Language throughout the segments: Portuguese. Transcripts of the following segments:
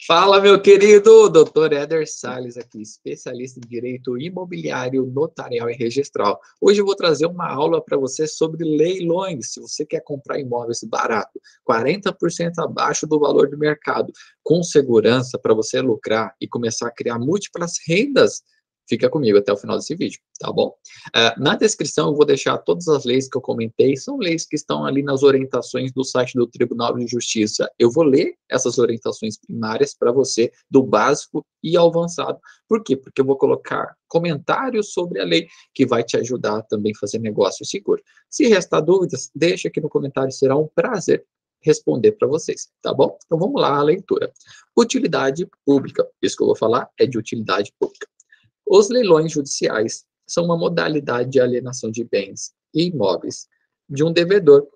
Fala, meu querido Dr. Éder Salles aqui, especialista em direito imobiliário, notarial e registral. Hoje eu vou trazer uma aula para você sobre leilões. Se você quer comprar imóveis barato, 40% abaixo do valor do mercado, com segurança para você lucrar e começar a criar múltiplas rendas, fica comigo até o final desse vídeo, tá bom? Na descrição eu vou deixar todas as leis que eu comentei, são leis que estão ali nas orientações do site do Tribunal de Justiça. Eu vou ler essas orientações primárias para você, do básico e ao avançado. Por quê? Porque eu vou colocar comentários sobre a lei, que vai te ajudar também a fazer negócio seguro. Se restar dúvidas, deixa aqui no comentário, será um prazer responder para vocês, tá bom? Então vamos lá, a leitura. Utilidade pública, isso que eu vou falar é de utilidade pública. Os leilões judiciais são uma modalidade de alienação de bens e imóveis de um devedor,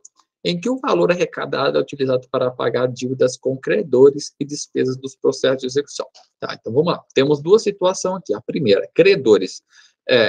em que o valor arrecadado é utilizado para pagar dívidas com credores e despesas dos processos de execução. Tá, então vamos lá. Temos duas situações aqui. A primeira, credores.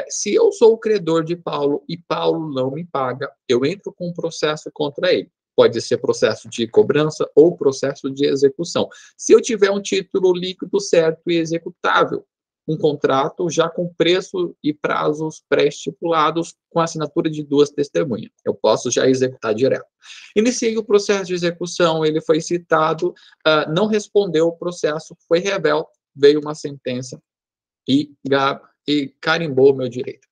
Se eu sou o credor de Paulo e Paulo não me paga, eu entro com um processo contra ele. Pode ser processo de cobrança ou processo de execução. Se eu tiver um título líquido certo e executável, um contrato já com preço e prazos pré-estipulados, com assinatura de duas testemunhas. Eu posso já executar direto. Iniciei o processo de execução, ele foi citado, não respondeu o processo, foi revel, veio uma sentença e carimbou o meu direito.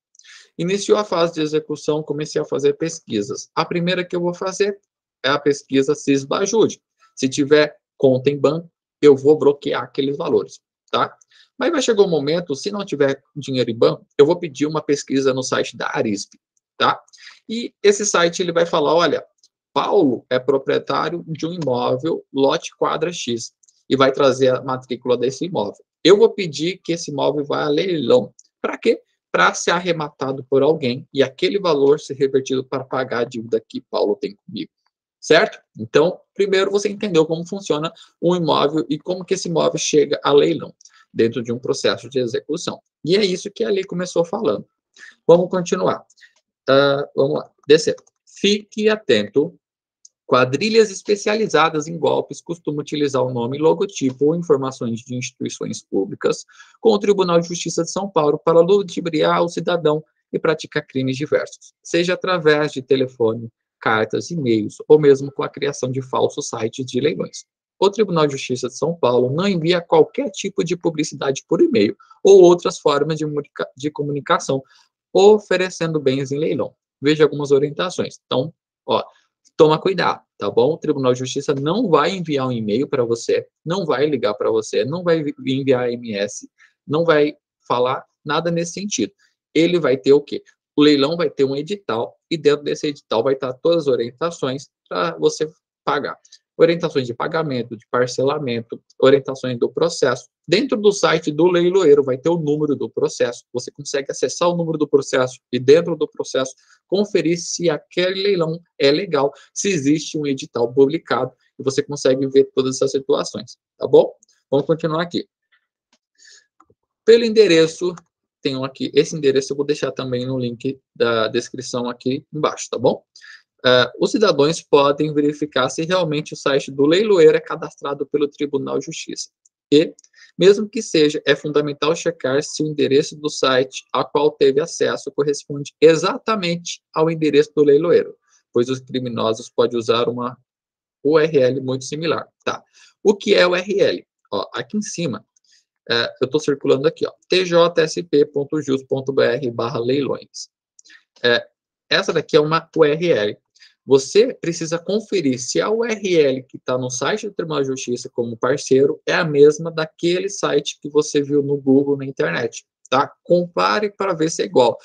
Iniciou a fase de execução, comecei a fazer pesquisas. A primeira que eu vou fazer é a pesquisa CISBA-Ajude. Se tiver conta em banco, eu vou bloquear aqueles valores, tá? Mas vai chegar um momento, se não tiver dinheiro em banco, eu vou pedir uma pesquisa no site da Arisp, tá? E esse site ele vai falar, olha, Paulo é proprietário de um imóvel, lote quadra X, e vai trazer a matrícula desse imóvel. Eu vou pedir que esse imóvel vá a leilão. Para quê? Para ser arrematado por alguém e aquele valor ser revertido para pagar a dívida que Paulo tem comigo. Certo? Então, primeiro você entendeu como funciona um imóvel e como que esse imóvel chega a leilão dentro de um processo de execução. E é isso que a lei começou falando. Vamos continuar. Vamos lá. Descer. Fique atento. Quadrilhas especializadas em golpes costumam utilizar o nome, logotipo ou informações de instituições públicas com o Tribunal de Justiça de São Paulo para ludibriar o cidadão e praticar crimes diversos, seja através de telefone, cartas, e-mails ou mesmo com a criação de falsos sites de leilões. O Tribunal de Justiça de São Paulo não envia qualquer tipo de publicidade por e-mail ou outras formas de comunicação oferecendo bens em leilão. Veja algumas orientações. Então, toma cuidado, tá bom? O Tribunal de Justiça não vai enviar um e-mail para você, não vai ligar para você, não vai enviar MS, não vai falar nada nesse sentido. Ele vai ter o quê? O leilão vai ter um edital e dentro desse edital vai estar todas as orientações para você pagar. Orientações de pagamento, de parcelamento, orientações do processo. Dentro do site do leiloeiro vai ter o número do processo. Você consegue acessar o número do processo e dentro do processo conferir se aquele leilão é legal, se existe um edital publicado e você consegue ver todas essas situações, tá bom? Vamos continuar aqui. Pelo endereço, tenho aqui, esse endereço eu vou deixar também no link da descrição aqui embaixo, tá bom? Os cidadãos podem verificar se realmente o site do leiloeiro é cadastrado pelo Tribunal de Justiça. E, mesmo que seja, é fundamental checar se o endereço do site a qual teve acesso corresponde exatamente ao endereço do leiloeiro, pois os criminosos podem usar uma URL muito similar. Tá. O que é URL? Aqui em cima, eu estou circulando aqui, tjsp.jus.br/leilões. Essa daqui é uma URL. Você precisa conferir se a URL que está no site do Tribunal de Justiça como parceiro é a mesma daquele site que você viu no Google, na internet, tá? Compare para ver se é igual.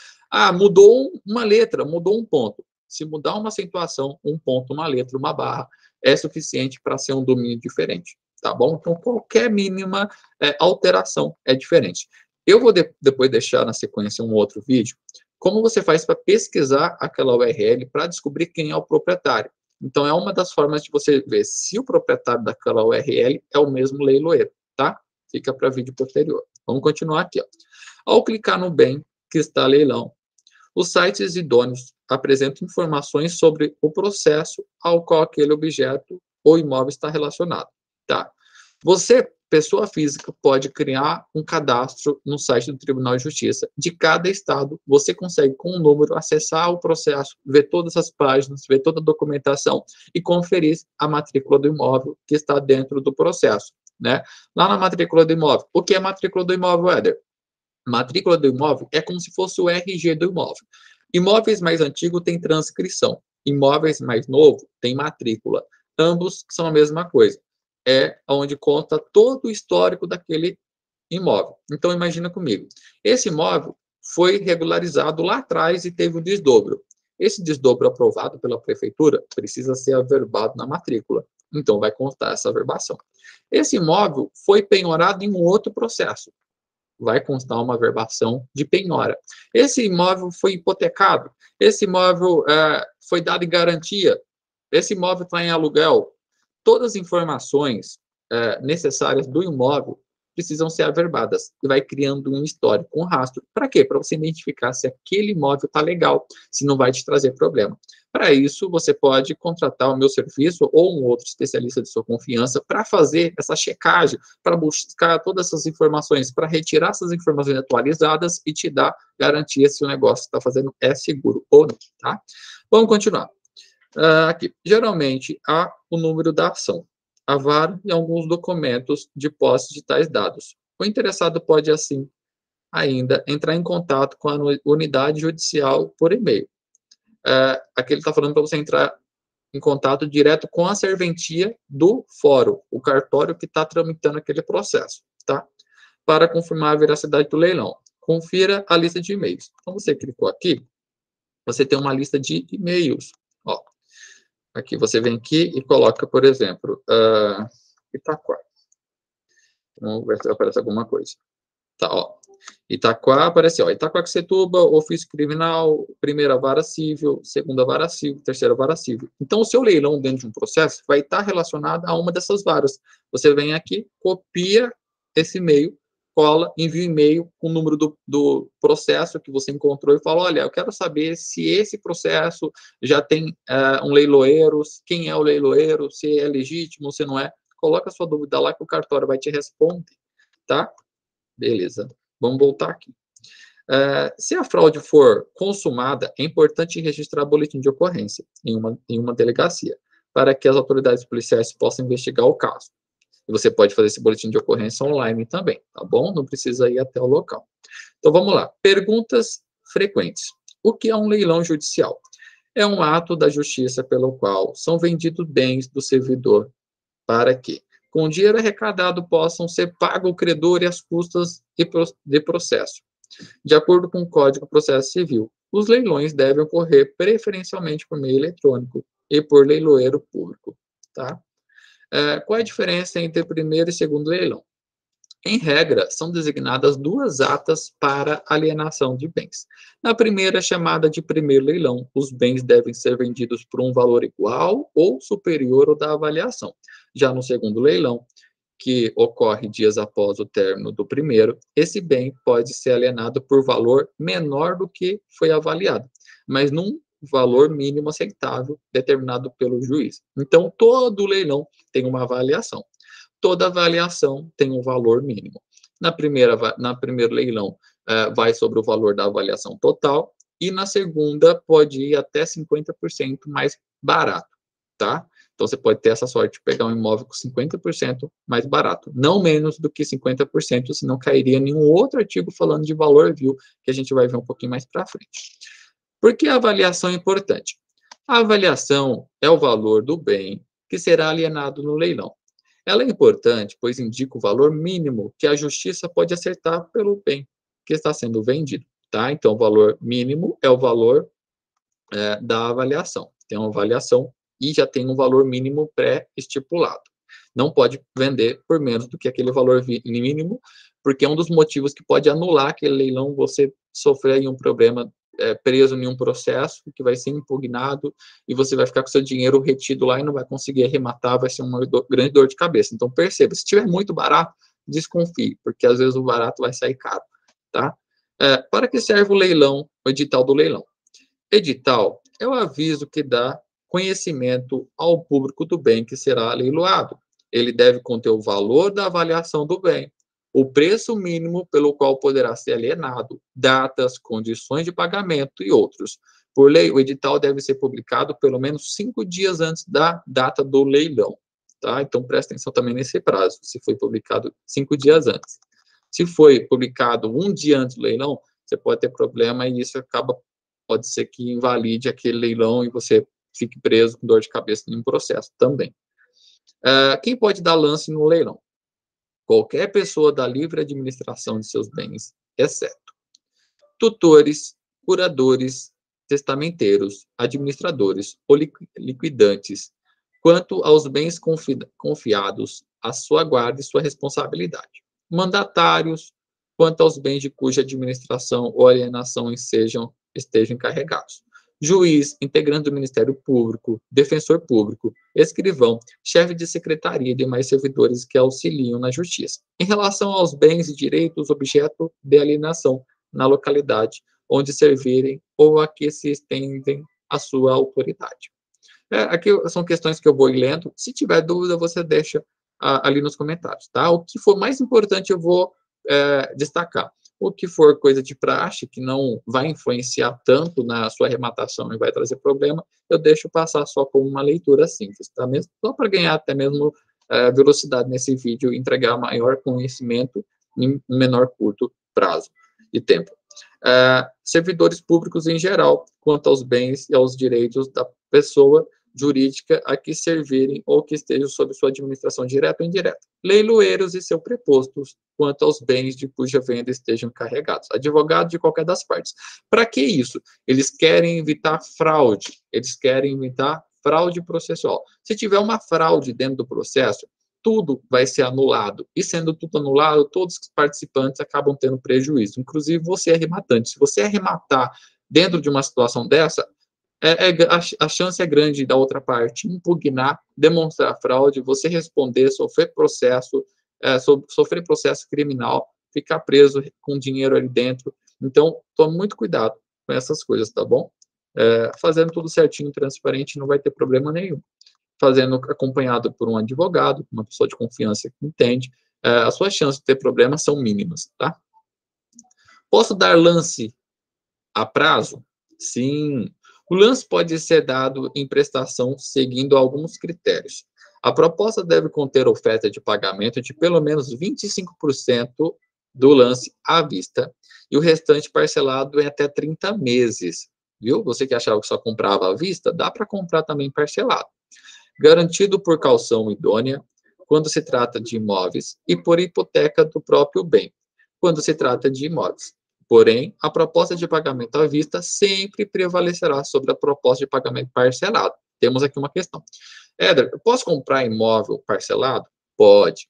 Mudou uma letra, mudou um ponto. Se mudar uma acentuação, um ponto, uma letra, uma barra, é suficiente para ser um domínio diferente, tá bom? Então, qualquer mínima alteração é diferente. Eu vou depois deixar na sequência um outro vídeo como você faz para pesquisar aquela URL para descobrir quem é o proprietário. Então, é uma das formas de você ver se o proprietário daquela URL é o mesmo leiloeiro, tá? Fica para vídeo posterior. Vamos continuar aqui. Ao clicar no bem que está a leilão, os sites idôneos apresentam informações sobre o processo ao qual aquele objeto ou imóvel está relacionado, tá? Você pessoa física pode criar um cadastro no site do Tribunal de Justiça. De cada estado, você consegue, com um número, acessar o processo, ver todas as páginas, ver toda a documentação e conferir a matrícula do imóvel que está dentro do processo, né? Lá na matrícula do imóvel. O que é matrícula do imóvel, Éder? Matrícula do imóvel é como se fosse o RG do imóvel. Imóveis mais antigos têm transcrição. Imóveis mais novos têm matrícula. Ambos são a mesma coisa. É onde conta todo o histórico daquele imóvel. Então, imagina comigo. Esse imóvel foi regularizado lá atrás e teve um desdobro. Esse desdobro aprovado pela prefeitura precisa ser averbado na matrícula. Então, vai constar essa averbação. Esse imóvel foi penhorado em um outro processo. Vai constar uma averbação de penhora. Esse imóvel foi hipotecado. Esse imóvel foi dado em garantia. Esse imóvel está em aluguel. Todas as informações necessárias do imóvel precisam ser averbadas. E vai criando um histórico, um rastro. Para quê? Para você identificar se aquele imóvel está legal, se não vai te trazer problema. Para isso, você pode contratar o meu serviço ou um outro especialista de sua confiança para fazer essa checagem, para buscar todas essas informações, para retirar essas informações atualizadas e te dar garantia se o negócio que está fazendo é seguro ou não, tá? Vamos continuar. Aqui, geralmente, há o número da ação, a vara e alguns documentos de posse de tais dados. O interessado pode, assim, ainda entrar em contato com a unidade judicial por e-mail. Aqui ele está falando para você entrar em contato direto com a serventia do fórum, o cartório que está tramitando aquele processo, tá? Para confirmar a veracidade do leilão. Confira a lista de e-mails. Então, você clicou aqui, você tem uma lista de e-mails, ó. Aqui, você vem aqui e coloca, por exemplo, Itaquá. Vamos ver se aparece alguma coisa. Tá, ó. Itaquá apareceu, ó. Itaquaquecetuba, ofício criminal, primeira vara civil, segunda vara civil, terceira vara civil. Então, o seu leilão dentro de um processo vai estar relacionado a uma dessas varas. Você vem aqui, copia esse e-mail, cola, envia o e-mail com o número do processo que você encontrou e fala, olha, eu quero saber se esse processo já tem um leiloeiro, quem é o leiloeiro, se é legítimo, se não é. Coloca a sua dúvida lá que o cartório vai te responder, tá? Beleza. Vamos voltar aqui. Se a fraude for consumada, é importante registrar boletim de ocorrência em uma delegacia, para que as autoridades policiais possam investigar o caso. E você pode fazer esse boletim de ocorrência online também, tá bom? Não precisa ir até o local. Então, vamos lá. Perguntas frequentes. O que é um leilão judicial? É um ato da justiça pelo qual são vendidos bens do servidor para que, com o dinheiro arrecadado, possam ser pago o credor e as custas de processo. De acordo com o Código de Processo Civil, os leilões devem ocorrer preferencialmente por meio eletrônico e por leiloeiro público, tá? Qual é a diferença entre primeiro e segundo leilão? Em regra, são designadas duas atas para alienação de bens. Na primeira, chamada de primeiro leilão, os bens devem ser vendidos por um valor igual ou superior ao da avaliação. Já no segundo leilão, que ocorre dias após o término do primeiro, esse bem pode ser alienado por valor menor do que foi avaliado, mas num valor mínimo aceitável determinado pelo juiz. Então, todo leilão tem uma avaliação. Toda avaliação tem um valor mínimo. Na primeiro leilão, vai sobre o valor da avaliação total, e na segunda pode ir até 50% mais barato, tá? Então, você pode ter essa sorte de pegar um imóvel com 50% mais barato. Não menos do que 50%, senão cairia em nenhum outro artigo falando de valor vil, que a gente vai ver um pouquinho mais para frente. Por que a avaliação é importante? A avaliação é o valor do bem que será alienado no leilão. Ela é importante, pois indica o valor mínimo que a justiça pode acertar pelo bem que está sendo vendido, tá? Então, o valor mínimo é o valor da avaliação. Tem uma avaliação e já tem um valor mínimo pré-estipulado. Não pode vender por menos do que aquele valor mínimo, porque é um dos motivos que pode anular aquele leilão, você sofrer aí um problema preso em um processo que vai ser impugnado e você vai ficar com seu dinheiro retido lá e não vai conseguir arrematar, vai ser uma grande dor de cabeça. Então, perceba, se estiver muito barato, desconfie, porque às vezes o barato vai sair caro, tá? Para que serve o leilão, o edital do leilão? Edital é o aviso que dá conhecimento ao público do bem que será leiloado. Ele deve conter o valor da avaliação do bem, o preço mínimo pelo qual poderá ser alienado, datas, condições de pagamento e outros. Por lei, o edital deve ser publicado pelo menos 5 dias antes da data do leilão. Tá? Então, presta atenção também nesse prazo, se foi publicado 5 dias antes. Se foi publicado um dia antes do leilão, você pode ter problema e isso pode ser que invalide aquele leilão e você fique preso com dor de cabeça em um processo também. Quem pode dar lance no leilão? Qualquer pessoa da livre administração de seus bens, exceto tutores, curadores, testamenteiros, administradores ou liquidantes, quanto aos bens confiados à sua guarda e sua responsabilidade. Mandatários, quanto aos bens de cuja administração ou alienação estejam encarregados. Juiz, integrante do Ministério Público, defensor público, escrivão, chefe de secretaria e demais servidores que auxiliam na justiça. Em relação aos bens e direitos objeto de alienação na localidade onde servirem ou a que se estendem a sua autoridade. Aqui são questões que eu vou lendo. Se tiver dúvida, você deixa ali nos comentários, tá? O que for mais importante eu vou destacar. O que for coisa de praxe, que não vai influenciar tanto na sua arrematação e vai trazer problema, eu deixo passar só como uma leitura simples, tá? Mesmo, só para ganhar até mesmo velocidade nesse vídeo e entregar maior conhecimento em menor curto prazo de tempo. Servidores públicos em geral, quanto aos bens e aos direitos da pessoa jurídica a que servirem ou que estejam sob sua administração direta ou indireta. Leiloeiros e seus prepostos, quanto aos bens de cuja venda estejam encarregados. Advogado de qualquer das partes. Para que isso? Eles querem evitar fraude. Eles querem evitar fraude processual. Se tiver uma fraude dentro do processo, tudo vai ser anulado. E sendo tudo anulado, todos os participantes acabam tendo prejuízo, inclusive você arrematante. Se você arrematar dentro de uma situação dessa, a chance é grande da outra parte impugnar, demonstrar fraude, você responder, sofrer processo criminal, ficar preso com dinheiro ali dentro. Então, tome muito cuidado com essas coisas, tá bom? Fazendo tudo certinho, transparente, não vai ter problema nenhum. Fazendo acompanhado por um advogado, uma pessoa de confiança que entende, as suas chances de ter problemas são mínimas, tá? Posso dar lance a prazo? Sim. O lance pode ser dado em prestação seguindo alguns critérios. A proposta deve conter oferta de pagamento de pelo menos 25% do lance à vista e o restante parcelado em até 30 meses. Viu? Você que achava que só comprava à vista, dá para comprar também parcelado. Garantido por caução idônea, quando se trata de imóveis, e por hipoteca do próprio bem, quando se trata de imóveis. Porém, a proposta de pagamento à vista sempre prevalecerá sobre a proposta de pagamento parcelado. Temos aqui uma questão. Éder, eu posso comprar imóvel parcelado? Pode.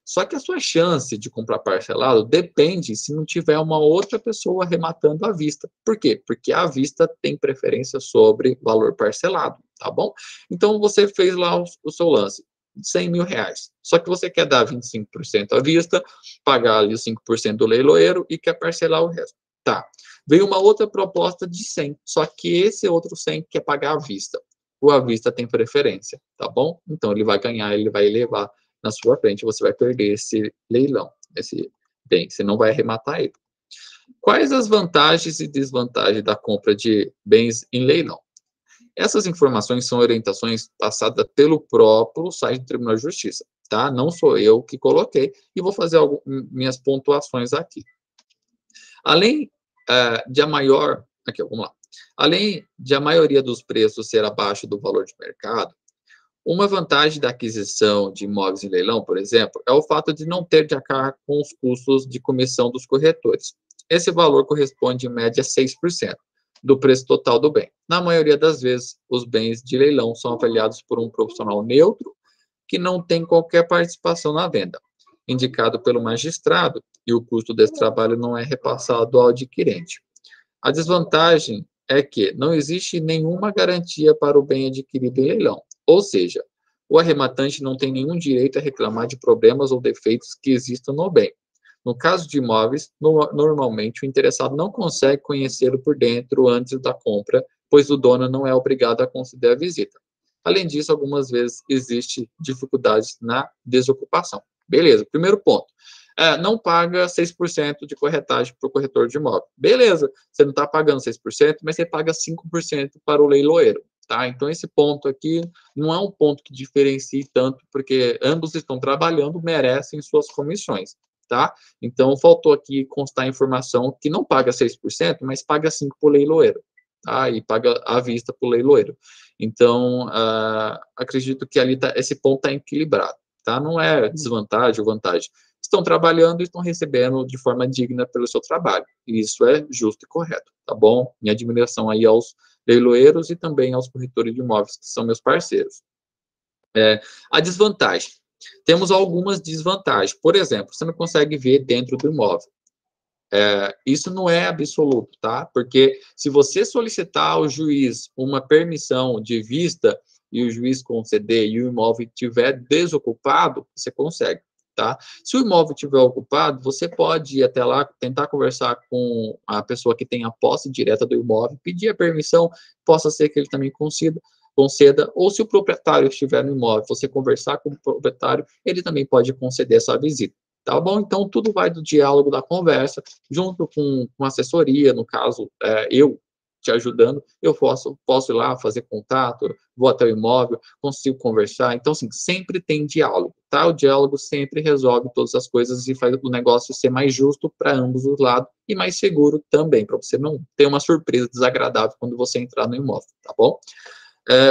Só que a sua chance de comprar parcelado depende se não tiver uma outra pessoa arrematando à vista. Por quê? Porque a vista tem preferência sobre valor parcelado, tá bom? Então, você fez lá o seu lance, 100 mil reais. Só que você quer dar 25% à vista, pagar ali os 5% do leiloeiro e quer parcelar o resto. Tá. Veio uma outra proposta de 100, só que esse outro 100 quer pagar à vista. O à vista tem preferência, tá bom? Então, ele vai ganhar, ele vai levar na sua frente, você vai perder esse leilão, esse bem, você não vai arrematar ele. Quais as vantagens e desvantagens da compra de bens em leilão? Essas informações são orientações passadas pelo próprio site do Tribunal de Justiça, tá? Não sou eu que coloquei e vou fazer minhas pontuações aqui. Além de a maior, aqui, vamos lá. Além de a maioria dos preços ser abaixo do valor de mercado, uma vantagem da aquisição de imóveis em leilão, por exemplo, é o fato de não ter de arcar com os custos de comissão dos corretores. Esse valor corresponde, em média, a 6% do preço total do bem. Na maioria das vezes, os bens de leilão são avaliados por um profissional neutro que não tem qualquer participação na venda, indicado pelo magistrado, e o custo desse trabalho não é repassado ao adquirente. A desvantagem é que não existe nenhuma garantia para o bem adquirido em leilão. Ou seja, o arrematante não tem nenhum direito a reclamar de problemas ou defeitos que existam no bem. No caso de imóveis, normalmente o interessado não consegue conhecê-lo por dentro antes da compra, pois o dono não é obrigado a conceder a visita. Além disso, algumas vezes existe dificuldades na desocupação. Beleza, primeiro ponto. Não paga 6% de corretagem para o corretor de imóvel. Beleza, você não está pagando 6%, mas você paga 5% para o leiloeiro. Tá? Então, esse ponto aqui não é um ponto que diferencie tanto, porque ambos estão trabalhando, merecem suas comissões. Tá? Então, faltou aqui constar a informação que não paga 6%, mas paga 5% para o leiloeiro. Tá? E paga à vista para o leiloeiro. Então, acredito que ali esse ponto está equilibrado. Tá? Não é desvantagem ou vantagem. Estão trabalhando e estão recebendo de forma digna pelo seu trabalho. E isso é justo e correto, tá bom? Minha admiração aí aos leiloeiros e também aos corretores de imóveis, que são meus parceiros. A desvantagem. Temos algumas desvantagens. Por exemplo, você não consegue ver dentro do imóvel. Isso não é absoluto, tá? Porque se você solicitar ao juiz uma permissão de vista e o juiz conceder e o imóvel estiver desocupado, você consegue, tá? Se o imóvel estiver ocupado, você pode ir até lá, tentar conversar com a pessoa que tem a posse direta do imóvel, pedir a permissão, possa ser que ele também conceda, ou se o proprietário estiver no imóvel, você conversar com o proprietário, ele também pode conceder essa visita. Tá bom? Então, tudo vai do diálogo, da conversa, junto com assessoria, no caso, eu te ajudando, eu posso ir lá fazer contato, vou até o imóvel, consigo conversar. Então, assim, sempre tem diálogo, tá? O diálogo sempre resolve todas as coisas e faz o negócio ser mais justo para ambos os lados e mais seguro também, para você não ter uma surpresa desagradável quando você entrar no imóvel, tá bom?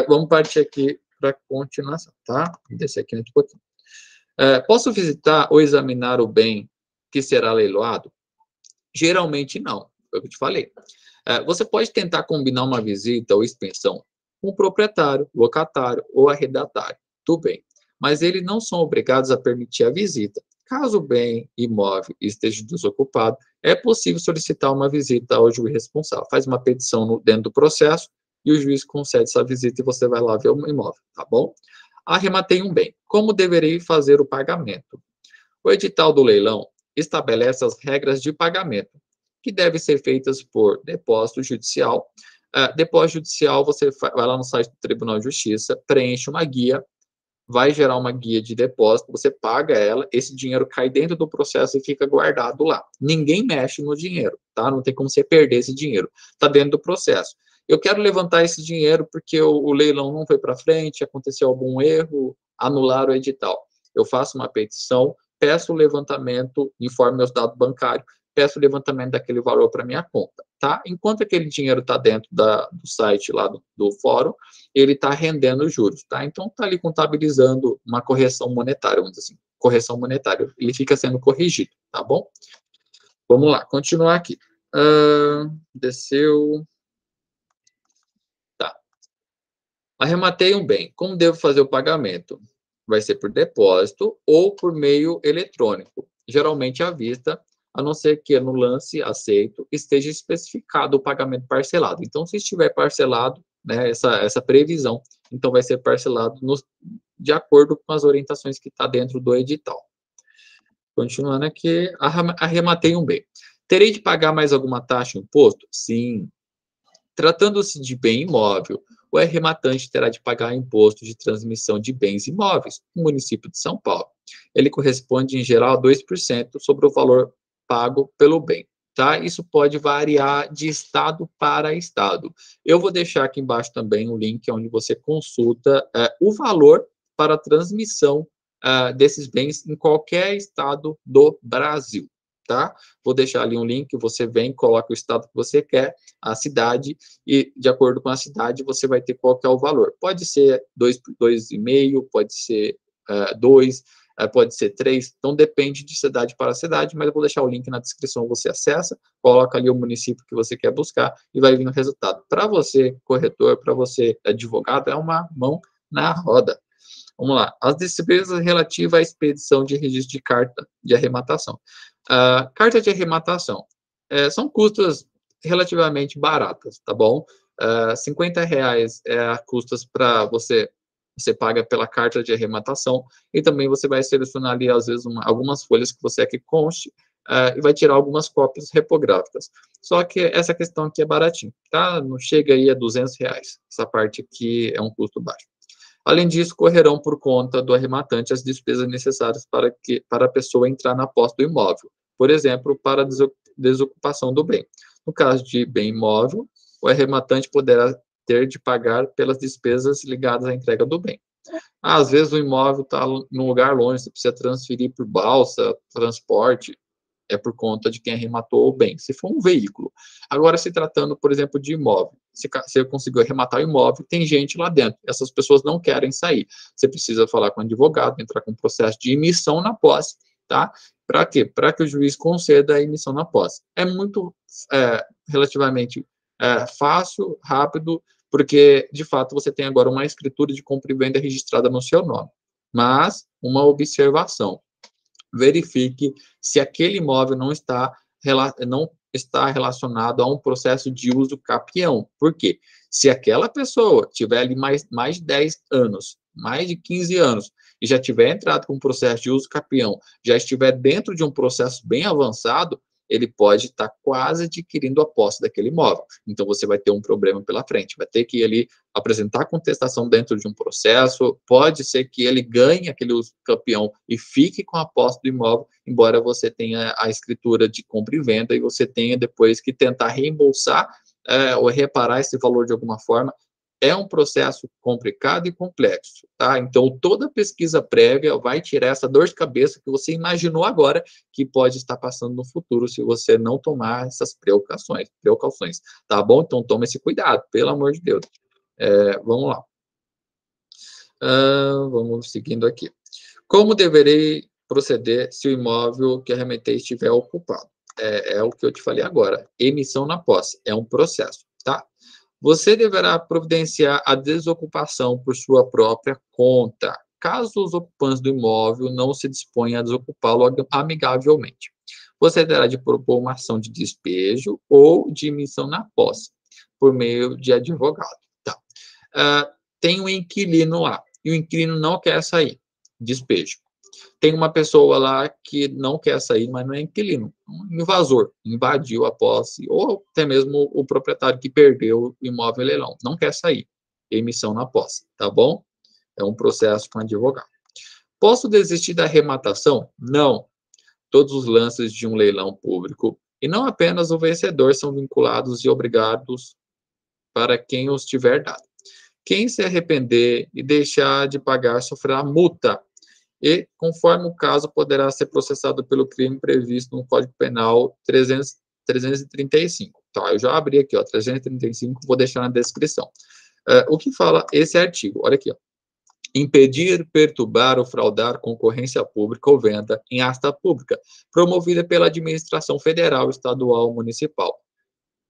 Vamos partir aqui para a continuação, tá? Vou descer aqui um pouquinho. Posso visitar ou examinar o bem que será leiloado? Geralmente não, foi o que eu te falei. Você pode tentar combinar uma visita ou expensão com o proprietário, locatário ou arrendatário, tudo bem, mas eles não são obrigados a permitir a visita. Caso o bem imóvel esteja desocupado, é possível solicitar uma visita ao juiz responsável. Faz uma petição dentro do processo e o juiz concede essa visita e você vai lá ver o imóvel, tá bom? Arrematei um bem. Como deverei fazer o pagamento? O edital do leilão estabelece as regras de pagamento, que devem ser feitas por depósito judicial. Depósito judicial, você vai lá no site do Tribunal de Justiça, preenche uma guia, vai gerar uma guia de depósito, você paga ela, esse dinheiro cai dentro do processo e fica guardado lá. Ninguém mexe no dinheiro, tá? Não tem como você perder esse dinheiro, tá dentro do processo. Eu quero levantar esse dinheiro porque o leilão não foi para frente, aconteceu algum erro, anular o edital. Eu faço uma petição, peço o levantamento, informe meus dados bancários, peço o levantamento daquele valor para minha conta, tá? Enquanto aquele dinheiro está dentro do site lá do fórum, ele está rendendo juros, tá? Então, está ali contabilizando uma correção monetária, vamos dizer assim, correção monetária, ele fica sendo corrigido, tá bom? Vamos lá, continuar aqui. Desceu. Tá. Arrematei um bem. Como devo fazer o pagamento? Vai ser por depósito ou por meio eletrônico, geralmente à vista, a não ser que no lance aceito esteja especificado o pagamento parcelado. Então, se estiver parcelado, né, essa previsão, então vai ser parcelado de acordo com as orientações que está dentro do edital. Continuando aqui, arrematei um bem. Terei de pagar mais alguma taxa ou imposto? Sim. Tratando-se de bem imóvel, o arrematante terá de pagar imposto de transmissão de bens imóveis no município de São Paulo. Ele corresponde, em geral, a 2% sobre o valor pago pelo bem. Tá? Isso pode variar de estado para estado. Eu vou deixar aqui embaixo também um link onde você consulta o valor para a transmissão desses bens em qualquer estado do Brasil. Tá? Vou deixar ali um link, você vem, coloca o estado que você quer, a cidade, e de acordo com a cidade você vai ter qual que é o valor. Pode ser 2,5, pode ser 2, pode ser 3, então depende de cidade para cidade, mas eu vou deixar o link na descrição, você acessa, coloca ali o município que você quer buscar e vai vir o resultado. Para você, corretor, para você, advogado, é uma mão na roda. Vamos lá. As despesas relativas à expedição de registro de carta de arrematação. Carta de arrematação. São custas relativamente baratas, tá bom? R$50 custas para você paga pela carta de arrematação e também você vai selecionar ali, às vezes, algumas folhas que você quer que conste e vai tirar algumas cópias repográficas. Só que essa questão aqui é baratinho, tá? Não chega aí a R$200. Essa parte aqui é um custo baixo. Além disso, correrão por conta do arrematante as despesas necessárias para a pessoa entrar na posse do imóvel, por exemplo, para a desocupação do bem. No caso de bem imóvel, o arrematante poderá ter de pagar pelas despesas ligadas à entrega do bem. Às vezes o imóvel está num lugar longe, você precisa transferir por balsa, transporte, é por conta de quem arrematou o bem, se for um veículo. Agora, se tratando, por exemplo, de imóvel, se você conseguiu arrematar o imóvel, tem gente lá dentro, essas pessoas não querem sair. Você precisa falar com o advogado, entrar com um processo de emissão na posse, tá? Para quê? Para que o juiz conceda a emissão na posse. É muito relativamente fácil, rápido, porque, de fato, você tem agora uma escritura de compra e venda registrada no seu nome. Mas, uma observação, verifique se aquele imóvel não está relacionado a um processo de uso capião. Por quê? Se aquela pessoa tiver ali mais de 10 anos, mais de 15 anos, e já tiver entrado com um processo de uso capião, já estiver dentro de um processo bem avançado, ele pode estar quase adquirindo a posse daquele imóvel. Então, você vai ter um problema pela frente. Vai ter que ir ali apresentar contestação dentro de um processo, pode ser que ele ganhe aquele uso campeão e fique com a posse do imóvel, embora você tenha a escritura de compra e venda e você tenha depois que tentar reembolsar ou reparar esse valor de alguma forma. É um processo complicado e complexo, tá? Então, toda pesquisa prévia vai tirar essa dor de cabeça que você imaginou agora que pode estar passando no futuro se você não tomar essas precauções, tá bom? Então, tome esse cuidado, pelo amor de Deus. Vamos lá. Vamos seguindo aqui. Como deverei proceder se o imóvel que arremetei estiver ocupado? É o que eu te falei agora. Emissão na posse. É um processo, tá? Você deverá providenciar a desocupação por sua própria conta, caso os ocupantes do imóvel não se disponham a desocupá-lo amigavelmente. Você terá de propor uma ação de despejo ou de emissão na posse, por meio de advogado. Tá? Tem um inquilino lá, e o inquilino não quer sair. Despejo. Tem uma pessoa lá que não quer sair, mas não é inquilino, um invasor, invadiu a posse, ou até mesmo o proprietário que perdeu o imóvel em leilão, não quer sair, emissão na posse, tá bom? É um processo com advogado. Posso desistir da arrematação? Não. Todos os lances de um leilão público, e não apenas o vencedor, são vinculados e obrigados para quem os tiver dado. Quem se arrepender e deixar de pagar sofrerá multa e, conforme o caso, poderá ser processado pelo crime previsto no Código Penal 335. Tá, eu já abri aqui, ó, 335, vou deixar na descrição. O que fala esse artigo? Olha aqui, ó. Impedir, perturbar ou fraudar concorrência pública ou venda em asta pública, promovida pela administração federal, estadual, municipal,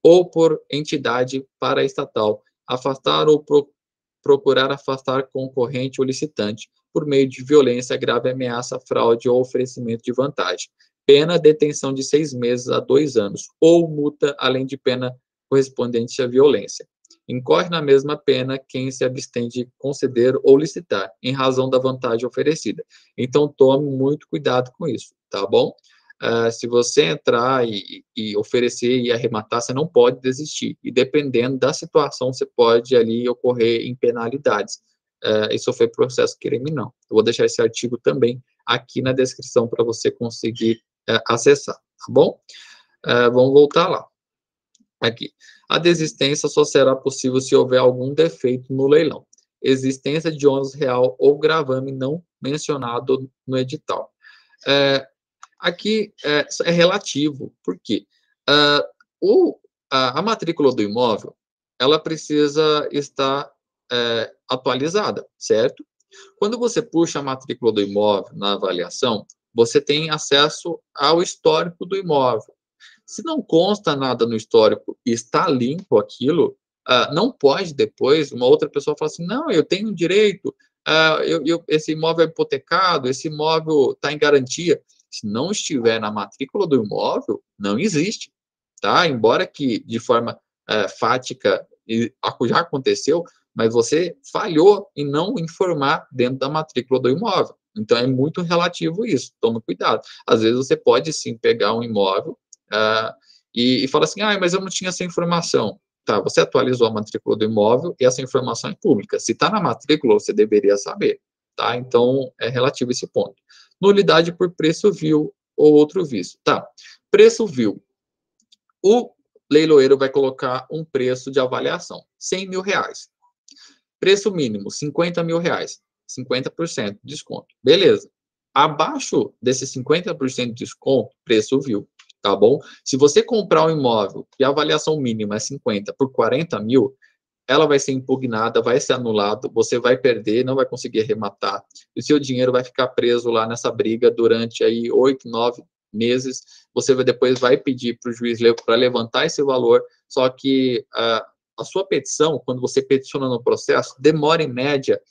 ou por entidade paraestatal, afastar ou procurar afastar concorrente ou licitante por meio de violência, grave ameaça, fraude ou oferecimento de vantagem. Pena, detenção de 6 meses a 2 anos, ou multa, além de pena correspondente à violência. Incorre na mesma pena quem se abstém de conceder ou licitar, em razão da vantagem oferecida. Então, tome muito cuidado com isso, tá bom? Se você entrar e oferecer e arrematar, você não pode desistir. E dependendo da situação, você pode ali ocorrer em penalidades e sofrer processo criminal. Eu vou deixar esse artigo também aqui na descrição para você conseguir acessar, tá bom? Vamos voltar lá. Aqui. A desistência só será possível se houver algum defeito no leilão. Existência de ônus real ou gravame não mencionado no edital. Aqui é relativo, por quê? A matrícula do imóvel, ela precisa estar atualizada, certo? Quando você puxa a matrícula do imóvel na avaliação, você tem acesso ao histórico do imóvel. Se não consta nada no histórico e está limpo aquilo, não pode depois uma outra pessoa falar assim, não, eu tenho direito, esse imóvel é hipotecado, esse imóvel está em garantia. Se não estiver na matrícula do imóvel, não existe, tá? Embora que de forma fática já aconteceu, mas você falhou em não informar dentro da matrícula do imóvel. Então, é muito relativo isso, tome cuidado. Às vezes, você pode, sim, pegar um imóvel e falar assim, mas eu não tinha essa informação. Tá, você atualizou a matrícula do imóvel e essa informação é pública. Se está na matrícula, você deveria saber, tá? Então, é relativo esse ponto. Nulidade por preço vil ou outro vício. Tá, preço vil. O leiloeiro vai colocar um preço de avaliação, R$ 100.000. Preço mínimo, R$ 50.000. 50% de desconto. Beleza. Abaixo desse 50% de desconto, preço vil, tá bom? Se você comprar um imóvel e a avaliação mínima é 50 por 40 mil, ela vai ser impugnada, vai ser anulado, você vai perder, não vai conseguir arrematar, e o seu dinheiro vai ficar preso lá nessa briga durante aí 8, 9 meses. Você depois vai pedir para o juiz para levantar esse valor, só que a sua petição, quando você peticiona no processo, demora em média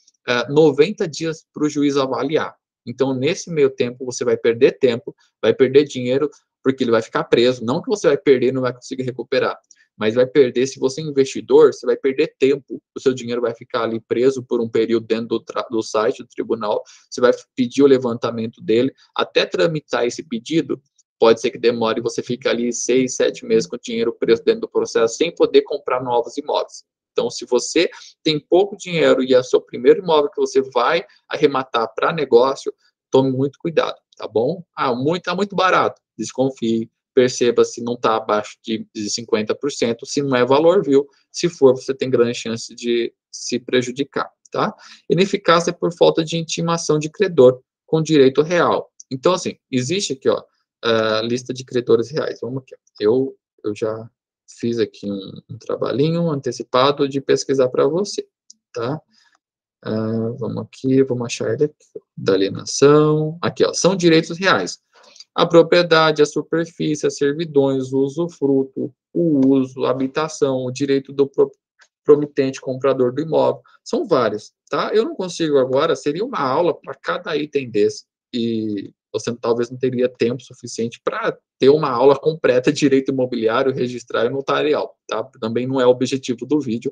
90 dias para o juiz avaliar. Então, nesse meio tempo, você vai perder tempo, vai perder dinheiro, porque ele vai ficar preso. Não que você vai perder e não vai conseguir recuperar, mas vai perder, se você é investidor, você vai perder tempo, o seu dinheiro vai ficar ali preso por um período dentro do site do tribunal, você vai pedir o levantamento dele, até tramitar esse pedido, pode ser que demore, e você fica ali 6, 7 meses com o dinheiro preso dentro do processo, sem poder comprar novos imóveis. Então, se você tem pouco dinheiro e é o seu primeiro imóvel que você vai arrematar para negócio, tome muito cuidado, tá bom? Tá muito barato, desconfie, perceba se não está abaixo de 50%, se não é valor vil, se for, você tem grande chance de se prejudicar, tá? Ineficácia por falta de intimação de credor com direito real. Então, assim, existe aqui, ó, a lista de credores reais. Vamos aqui. Eu já fiz aqui um trabalhinho antecipado de pesquisar para você, tá? Vamos aqui, vamos achar ele aqui, da alienação. Aqui, ó, são direitos reais. A propriedade, a superfície, as servidões, o usufruto, o uso, a habitação, o direito do promitente comprador do imóvel. São vários, tá? Eu não consigo agora, seria uma aula para cada item desse, e você talvez não teria tempo suficiente para ter uma aula completa de direito imobiliário, registrar e notarial, tá? Também não é o objetivo do vídeo,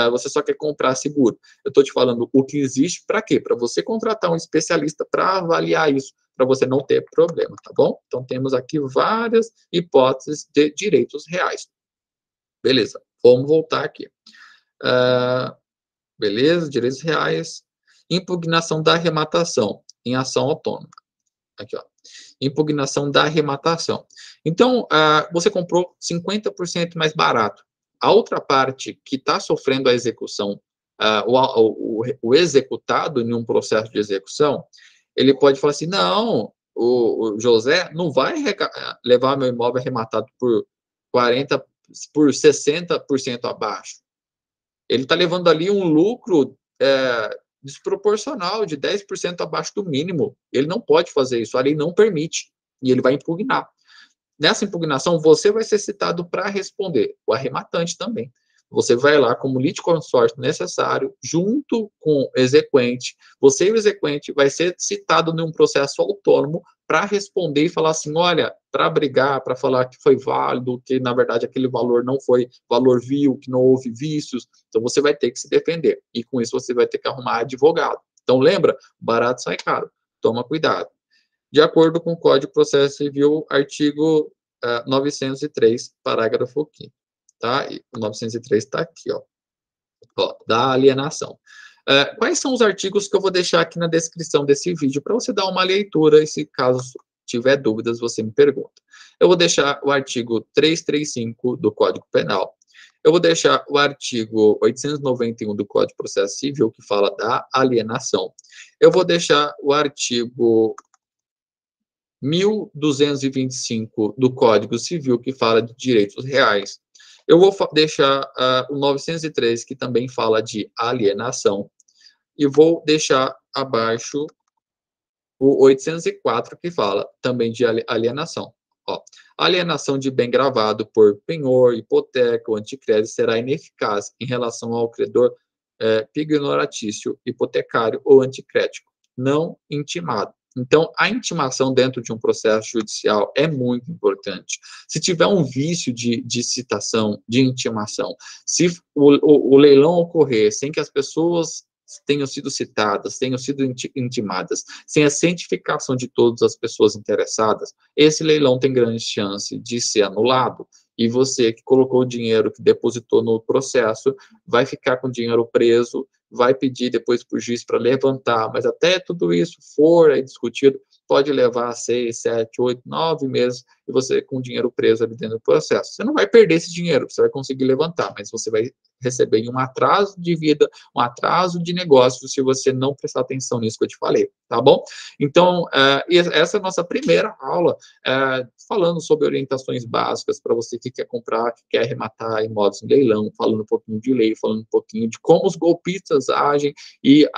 você só quer comprar seguro. Eu estou te falando o que existe para quê? Para você contratar um especialista para avaliar isso, para você não ter problema, tá bom? Então, temos aqui várias hipóteses de direitos reais. Beleza, vamos voltar aqui. Beleza, direitos reais. Impugnação da arrematação em ação autônoma. Aqui, ó. Impugnação da arrematação. Então, você comprou 50% mais barato. A outra parte que está sofrendo a execução, o executado em um processo de execução, ele pode falar assim, não, o José não vai levar meu imóvel arrematado por 60% abaixo. Ele está levando ali um lucro desproporcional de 10% abaixo do mínimo. Ele não pode fazer isso, a lei não permite, e ele vai impugnar. Nessa impugnação, você vai ser citado para responder, o arrematante também. Você vai lá como litisconsórcio necessário, junto com o exequente, você e o exequente vai ser citado num processo autônomo para responder e falar assim, olha, para brigar, para falar que foi válido, que na verdade aquele valor não foi valor vil, que não houve vícios, então você vai ter que se defender, e com isso você vai ter que arrumar advogado. Então lembra, barato sai caro, toma cuidado. De acordo com o Código de Processo Civil, artigo 903, parágrafo 5º, tá? E o 903 está aqui, ó, da alienação. Quais são os artigos que eu vou deixar aqui na descrição desse vídeo para você dar uma leitura e, se caso tiver dúvidas, você me pergunta. Eu vou deixar o artigo 335 do Código Penal. Eu vou deixar o artigo 891 do Código de Processo Civil, que fala da alienação. Eu vou deixar o artigo 1225 do Código Civil, que fala de direitos reais. Eu vou deixar o 903, que também fala de alienação, e vou deixar abaixo o 804, que fala também de alienação. Ó, alienação de bem gravado por penhor, hipoteca ou anticrédito será ineficaz em relação ao credor pignoratício, hipotecário ou anticrético, não intimado. Então, a intimação dentro de um processo judicial é muito importante. Se tiver um vício de citação, de intimação, se o leilão ocorrer sem que as pessoas tenham sido citadas, tenham sido intimadas, sem a cientificação de todas as pessoas interessadas, esse leilão tem grande chance de ser anulado. e você que colocou o dinheiro, que depositou no processo, vai ficar com o dinheiro preso, vai pedir depois para o juiz para levantar, mas até tudo isso for aí discutido, pode levar 6, 7, 8, 9 meses, e você com o dinheiro preso ali dentro do processo. Você não vai perder esse dinheiro, você vai conseguir levantar, mas você vai receber um atraso de vida, um atraso de negócio, se você não prestar atenção nisso que eu te falei, tá bom? Então, essa é a nossa primeira aula, falando sobre orientações básicas para você que quer comprar, que quer arrematar imóveis em leilão, falando um pouquinho de lei, falando um pouquinho de como os golpistas agem e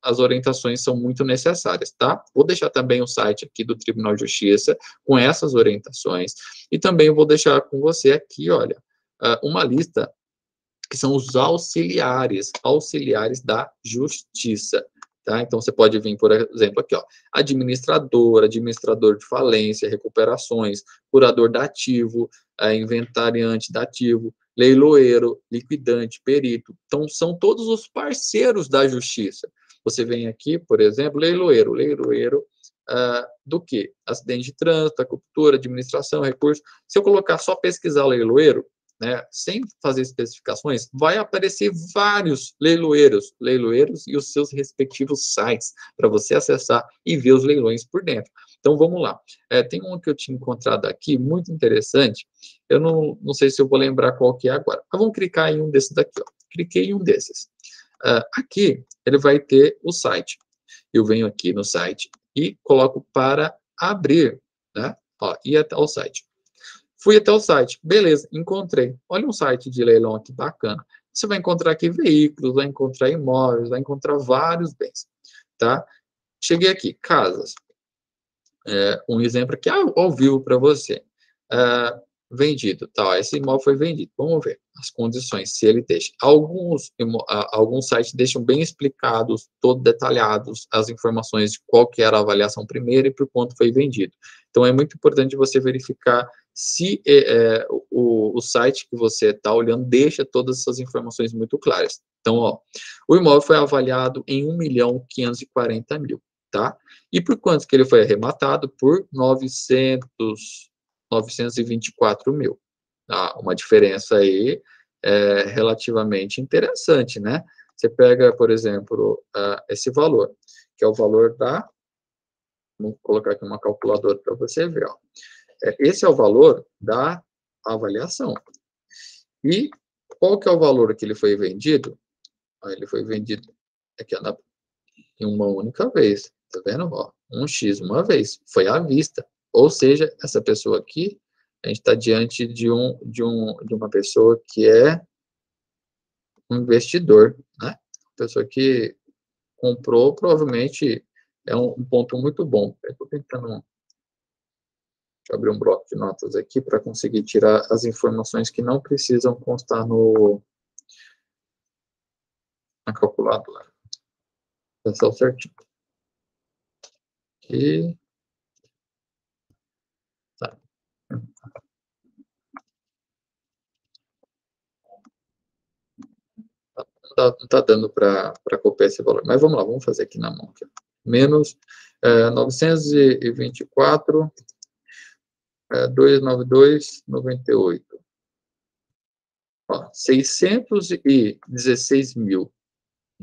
as orientações são muito necessárias, tá? Vou deixar também o site aqui do Tribunal de Justiça com essas orientações e também vou deixar com você aqui, olha, uma lista que são os auxiliares da justiça, tá? Então, você pode vir, por exemplo, aqui, ó, administrador de falência, recuperações, curador da ativo, inventariante da ativo, leiloeiro, liquidante, perito. Então, são todos os parceiros da justiça. Você vem aqui, por exemplo, leiloeiro do quê? Acidente de trânsito, acupuntura, administração, recurso. Se eu colocar só pesquisar leiloeiro, né, sem fazer especificações, vai aparecer vários leiloeiros e os seus respectivos sites para você acessar e ver os leilões por dentro. Então, vamos lá. Tem um que eu tinha encontrado aqui, muito interessante. Eu não sei se eu vou lembrar qual que é agora. Mas vamos clicar em um desses daqui. Ó. Cliquei em um desses. Aqui, ele vai ter o site. Eu venho aqui no site e coloco para abrir, né? Ó, ir até o site. Fui até o site, beleza, encontrei. Olha um site de leilão aqui bacana. Você vai encontrar aqui veículos, vai encontrar imóveis, vai encontrar vários bens, tá? Cheguei aqui, casas. Um exemplo aqui ao vivo para você. Vendido, tá? Esse imóvel foi vendido. Vamos ver as condições, se ele deixa. Alguns sites deixam bem explicados, todo detalhados, as informações de qual que era a avaliação primeira e por quanto foi vendido. Então, é muito importante você verificar se o site que você está olhando deixa todas essas informações muito claras. Então, ó, o imóvel foi avaliado em 1.540.000, tá? E por quanto que ele foi arrematado? Por 924 mil. Uma diferença aí relativamente interessante, né? Você pega, por exemplo, esse valor, que é o valor da... Vou colocar aqui uma calculadora para você ver, ó. Esse é o valor da avaliação. E qual que é o valor que ele foi vendido? Ele foi vendido aqui em uma única vez, tá vendo? Ó, 1x uma vez, foi à vista. Ou seja, essa pessoa aqui, a gente está diante de uma pessoa que é um investidor, né? Pessoa que comprou, provavelmente é um ponto muito bom. Eu estou tentando... Deixa eu abrir um bloco de notas aqui para conseguir tirar as informações que não precisam constar na calculadora. Pensar certinho. Aqui. Tá. Não tá dando para copiar esse valor. Mas vamos lá, vamos fazer aqui na mão. Aqui. Menos 924, 292,98. 616 mil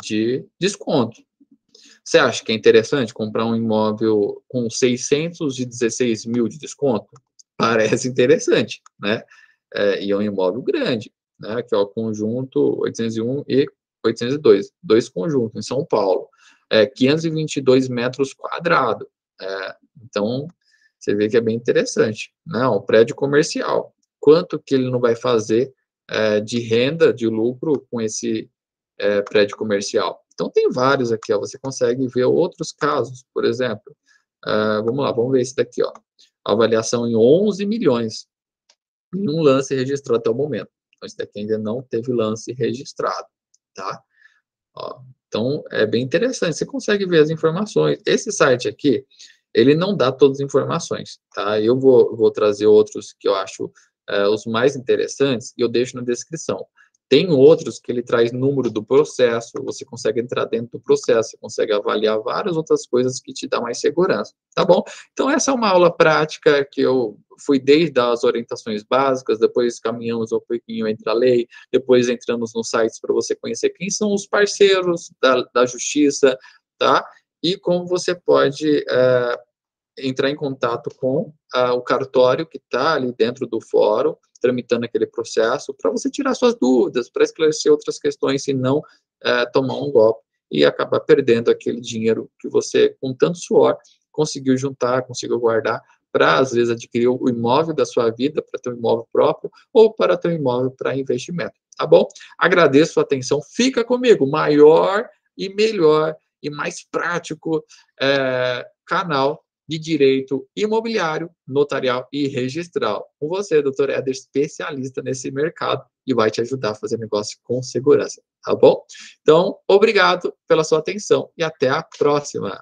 de desconto. Você acha que é interessante comprar um imóvel com 616 mil de desconto? Parece interessante, né? E é um imóvel grande, né? Que é o conjunto 801 e 802, dois conjuntos em São Paulo. 522 metros quadrados. Então, você vê que é bem interessante, né? Um prédio comercial. Quanto que ele não vai fazer de renda, de lucro com esse prédio comercial? Então, tem vários aqui, ó, você consegue ver outros casos, por exemplo, vamos lá, vamos ver esse daqui, ó, avaliação em 11 milhões, em um lance registrado até o momento. Então, esse daqui ainda não teve lance registrado, tá? Ó, então, é bem interessante, você consegue ver as informações. Esse site aqui, ele não dá todas as informações, tá? Eu vou trazer outros que eu acho os mais interessantes e eu deixo na descrição. Tem outros que ele traz número do processo, você consegue entrar dentro do processo, você consegue avaliar várias outras coisas que te dão mais segurança, tá bom? Então, essa é uma aula prática que eu fui desde as orientações básicas, depois caminhamos um pouquinho entre a lei, depois entramos nos sites para você conhecer quem são os parceiros da justiça, tá? E como você pode entrar em contato com o cartório que está ali dentro do fórum, tramitando aquele processo, para você tirar suas dúvidas, para esclarecer outras questões e não tomar um golpe e acabar perdendo aquele dinheiro que você, com tanto suor, conseguiu juntar, conseguiu guardar, para, às vezes, adquirir o imóvel da sua vida, para ter um imóvel próprio, ou para ter um imóvel para investimento, tá bom? Agradeço a atenção, fica comigo, maior e melhor e mais prático canal de direito imobiliário, notarial e registral. Com você, doutor Éder, especialista nesse mercado e vai te ajudar a fazer negócio com segurança, tá bom? Então, obrigado pela sua atenção e até a próxima.